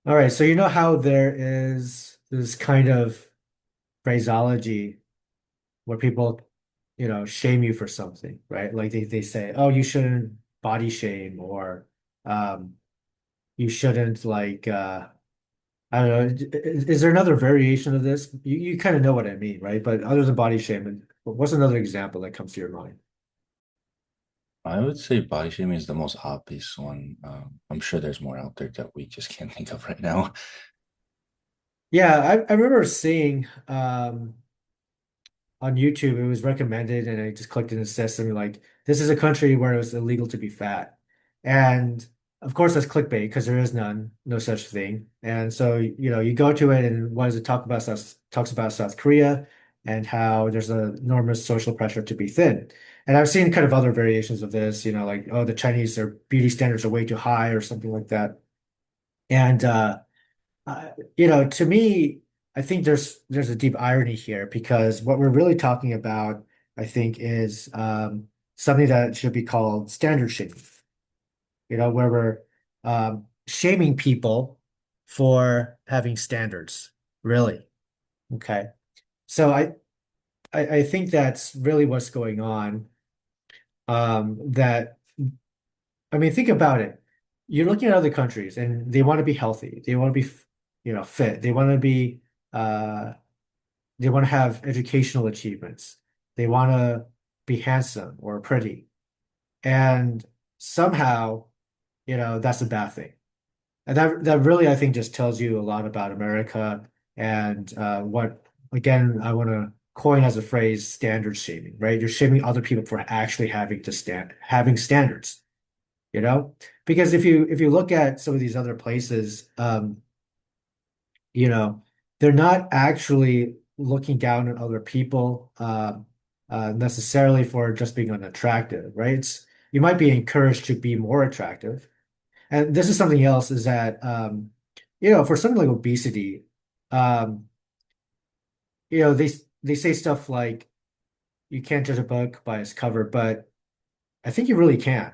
All right, so you know how there is this kind of phraseology where people, shame you for something, right? Like they say, oh, you shouldn't body shame or um you shouldn't I don't know. Is there another variation of this? You kind of know what I mean, right? But other than body shaming, what's another example that comes to your mind? I would say body shaming is the most obvious one. I'm sure there's more out there that we just can't think of right now. Yeah, I remember seeing on YouTube, it was recommended, and I just clicked in the system, like, this is a country where it was illegal to be fat. And of course, that's clickbait because there is no such thing. And so, you go to it, and what does it talk about? Talks about South Korea and how there's an enormous social pressure to be thin. And I've seen kind of other variations of this, like, oh, the Chinese, their beauty standards are way too high or something like that. And to me, I think there's a deep irony here because what we're really talking about, I think, is something that should be called standard shaming. Where we're shaming people for having standards, really. Okay. So I think that's really what's going on. That I mean, think about it. You're looking at other countries and they want to be healthy. They want to be, fit. Uh, they want to have educational achievements. They want to be handsome or pretty. And somehow, that's a bad thing. And that really, I think, just tells you a lot about America and what, again, I want to coin as a phrase, standard shaming, right? You're shaming other people for actually having standards, you know? Because if you look at some of these other places, you know, they're not actually looking down on other people necessarily for just being unattractive, right? You might be encouraged to be more attractive. And this is something else is that, for something like obesity, um, they say stuff like you can't judge a book by its cover, but I think you really can.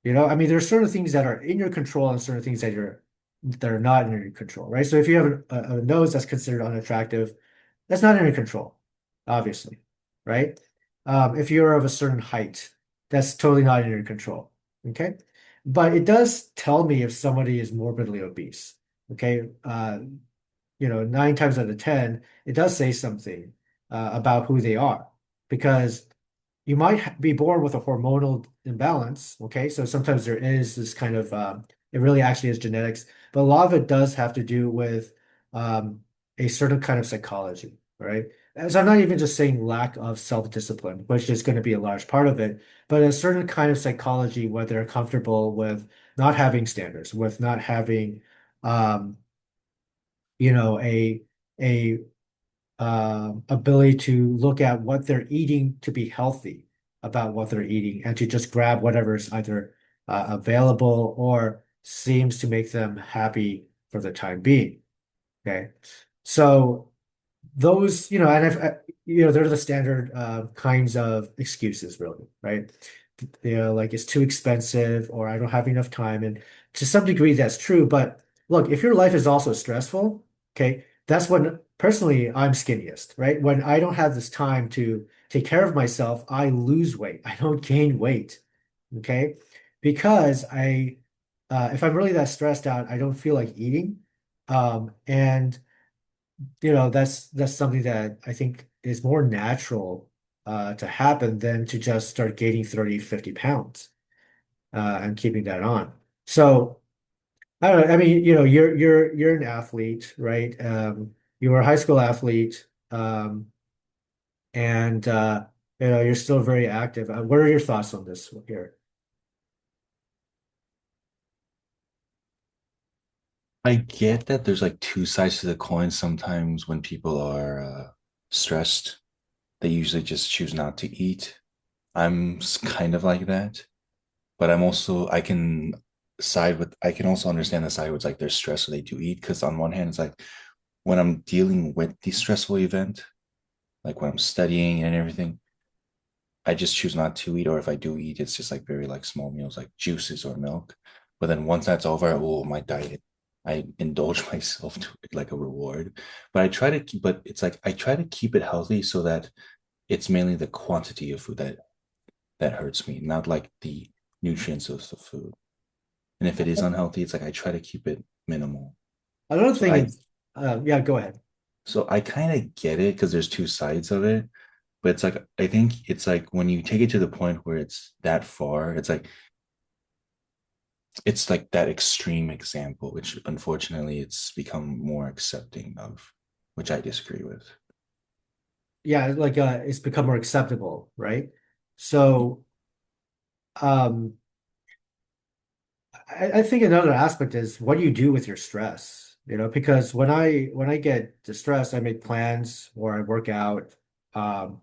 I mean, there's certain things that are in your control and certain things that are not in your control, right? So if you have a nose that's considered unattractive, that's not in your control, obviously, right? If you're of a certain height, that's totally not in your control, okay? But it does tell me if somebody is morbidly obese, okay? 9 times out of 10, it does say something about who they are because you might be born with a hormonal imbalance. Okay. So sometimes there is this kind of, it really actually is genetics, but a lot of it does have to do with um, a certain kind of psychology, right? As I'm not even just saying lack of self-discipline, which is going to be a large part of it, but a certain kind of psychology where they're comfortable with not having standards, with not having, um, a ability to look at what they're eating to be healthy about what they're eating and to just grab whatever is either available or seems to make them happy for the time being. Okay. So those, and if, they're the standard kinds of excuses, really, right? Like it's too expensive or I don't have enough time. And to some degree, that's true. But look, if your life is also stressful, okay, that's when personally I'm skinniest, right? When I don't have this time to take care of myself, I lose weight. I don't gain weight, okay? Because if I'm really that stressed out, I don't feel like eating. And that's something that I think is more natural to happen than to just start gaining 30, 50 pounds and keeping that on. So I don't know. I mean, you're an athlete, right? You were a high school athlete, and you're still very active. What are your thoughts on this here? I get that there's like two sides to the coin. Sometimes when people are stressed, they usually just choose not to eat. Kind of like that, but I can I can also understand the side where it's like they're stressed, so they do eat. Because on one hand, it's like when I'm dealing with the stressful event, like when I'm studying and everything, I just choose not to eat, or if I do eat, it's just like very like small meals, like juices or milk. But then once that's over, oh, my diet. I indulge myself to like a reward. But I try to keep, but it's like I try to keep it healthy so that it's mainly the quantity of food that hurts me, not like the nutrients of the food. And if it is unhealthy, it's like I try to keep it minimal. Another So thing I is, yeah, go ahead. so I kind of get it because there's two sides of it. But it's like I think it's like when you take it to the point where it's that far, it's like that extreme example, which unfortunately it's become more accepting of, which I disagree with. Yeah, like it's become more acceptable, right? So, um, I think another aspect is what do you do with your stress? Because when I get distressed, I make plans or I work out. Um,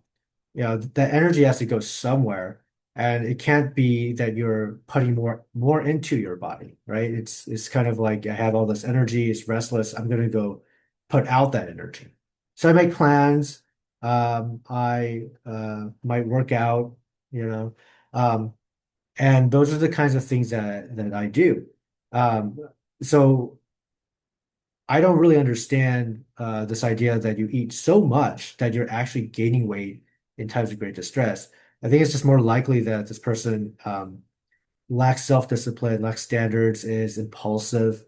the energy has to go somewhere, and it can't be that you're putting more into your body, right? It's kind of like I have all this energy, it's restless. I'm gonna go put out that energy. So I make plans. I might work out, you know. Um, and those are the kinds of things that I do. Um, so I don't really understand this idea that you eat so much that you're actually gaining weight in times of great distress. I think it's just more likely that this person lacks self-discipline, lacks standards, is impulsive,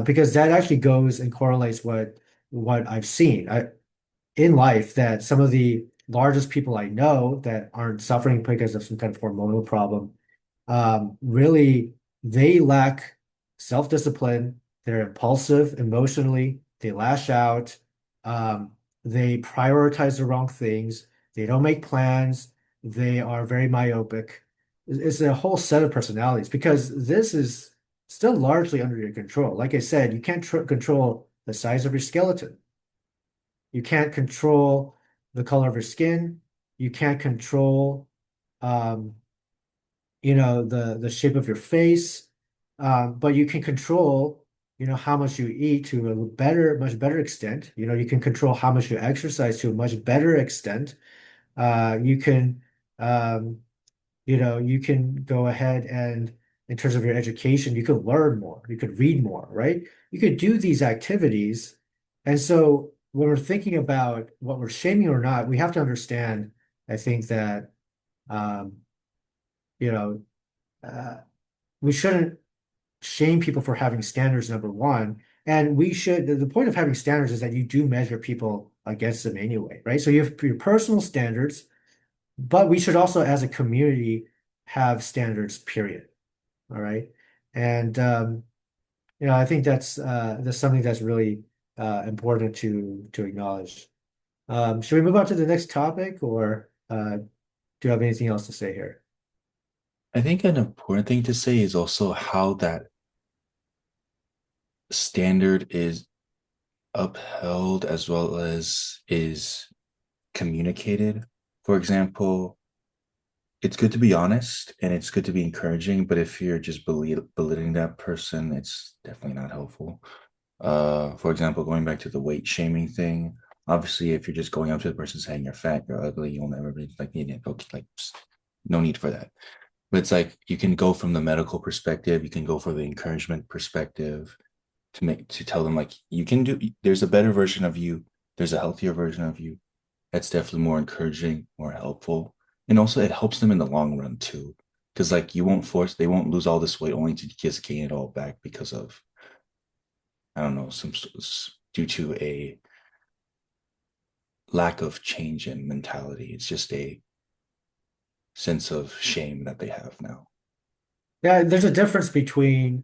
because that actually goes and correlates what I've seen in life that some of the largest people I know that aren't suffering because of some kind of hormonal problem really they lack self-discipline. They're impulsive emotionally. They lash out. Um, they prioritize the wrong things. They don't make plans. They are very myopic. It's a whole set of personalities because this is still largely under your control. Like I said, you can't tr control the size of your skeleton. You can't control the color of your skin. You can't control um, the shape of your face, but you can control how much you eat to a much better extent. You can control how much you exercise to a much better extent. You can um, you can go ahead and in terms of your education you could learn more, you could read more, right? You could do these activities. And so when we're thinking about what we're shaming or not, we have to understand, I think that um, you know uh, we shouldn't shame people for having standards, number one. And we should, the point of having standards is that you do measure people against them anyway, right? So you have your personal standards, but we should also, as a community, have standards, period. All right. And, I think that's something that's really important to acknowledge. Should we move on to the next topic or do you have anything else to say here? I think an important thing to say is also how that standard is upheld as well as is communicated. For example, it's good to be honest and it's good to be encouraging, but if you're just belittling that person, it's definitely not helpful. For example, going back to the weight shaming thing, obviously, if you're just going up to the person saying you're fat, you're ugly, you'll never be like, okay, like, no need for that. But it's like you can go from the medical perspective, you can go for the encouragement perspective to tell them like you can do. There's a better version of you. There's a healthier version of you. That's definitely more encouraging, more helpful, and also it helps them in the long run too. Because like they won't lose all this weight only to just gain it all back because of I don't know due to a lack of change in mentality. It's just a sense of shame that they have now. Yeah, there's a difference between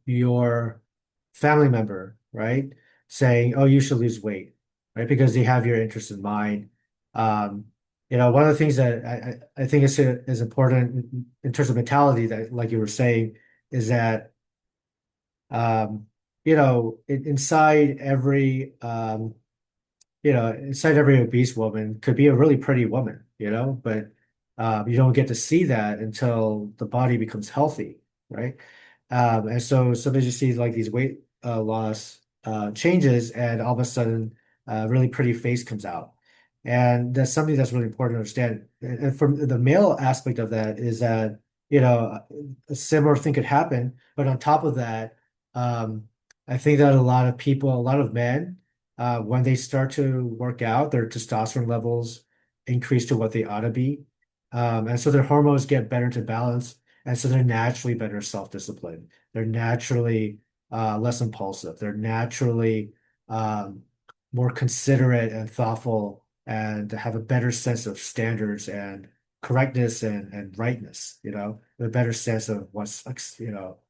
your family member, right, saying, "Oh, you should lose weight," right, because they have your interest in mind. Um, one of the things that I think is important in terms of mentality that, like you were saying, is that inside inside every obese woman could be a really pretty woman, but you don't get to see that until the body becomes healthy, right? And so sometimes you see like these weight loss changes, and all of a sudden, a really pretty face comes out. And that's something that's really important to understand. And from the male aspect of that is that, a similar thing could happen, but on top of that, um, I think that a lot of people, a lot of men, when they start to work out, their testosterone levels increase to what they ought to be. And so their hormones get better to balance. And so they're naturally better self-disciplined. They're naturally less impulsive. They're naturally um, more considerate and thoughtful and have a better sense of standards and correctness and rightness, a better sense of what's,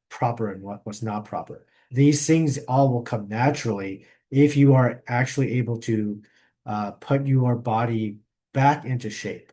proper and what's not proper. These things all will come naturally if you are actually able to put your body back into shape.